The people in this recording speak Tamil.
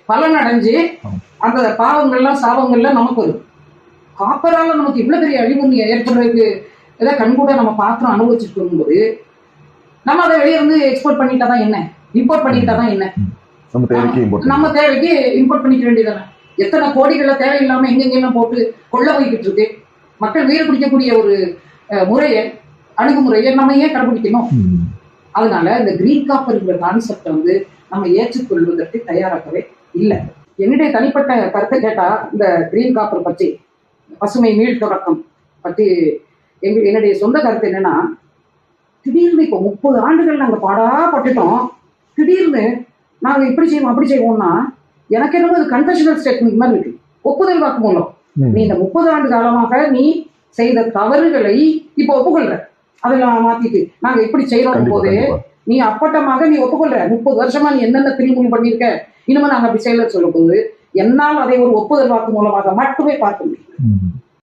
பலன் அடைஞ்சு அந்த பாவங்கள்லாம் சாபங்கள்லாம் நமக்கு வரும். காப்பரால நமக்கு இவ்வளவு பெரிய அழிவு ஏற்படுறதுக்கு ஏதாவது கண்கூட நம்ம பாத்திரம் அனுபவிச்சுட்டு இருக்கும்போது நம்ம அதை வெளியே வந்து எக்ஸ்போர்ட் பண்ணிட்டா தான் என்ன, இம்போர்ட் பண்ணிட்டா தான் என்ன, நம்ம தேவைக்கு இம்போர்ட் பண்ணிக்க வேண்டியதானே. எத்தனை கோடிகளை தேவையில்லாம எங்கெங்கெல்லாம் போட்டு கொள்ள போய்கிட்டு இருக்கு. மக்கள் உயிர் பிடிக்கக்கூடிய ஒரு முறையை, அணுகுமுறையை நம்ம ஏன் கடைபிடிக்கணும்? அதனால இந்த கிரீன் காப்பர் கான்செப்டை வந்து நம்ம ஏற்றுக்கொள்வதற்கு தயாராகவே இல்லை. என்னுடைய தனிப்பட்ட கருத்தை கேட்டா, இந்த கிரீன் காப்பர் பற்றி, பசுமை மீள் தொடக்கம் பற்றி என்னுடைய சொந்த கருத்து என்னன்னா, திடீர்னு இப்போ 30 ஆண்டுகள் நாங்கள் பாடாப்பட்டுட்டோம், திடீர்னு நாங்க இப்படி செய்வோம் அப்படி செய்வோம்னா எனக்கு என்னமோ அது கன்ஃபெஷனல் ஸ்டேட்மெண்ட் மாதிரி இருக்கு. ஒப்புதல் வாக்கு மூலம் நீ இந்த 30 ஆண்டு காலமாக நீ செய்த தவறுகளை இப்போ ஒப்புக்கொள்ற, அதெல்லாம் மாத்திட்டு நாங்க இப்படி செய்யறோம் போது நீ அப்பட்டமாக நீ ஒப்புக்கொள்ற. 30 வருஷமா நீ என்னென்ன திருமணம் பண்ணிருக்க, இனிமே நாங்க அப்படி செய்யல சொல்லும் போது என்னால் அதை ஒரு ஒப்புதல் வாக்கு மூலமாக மட்டுமே பார்க்க முடியும்.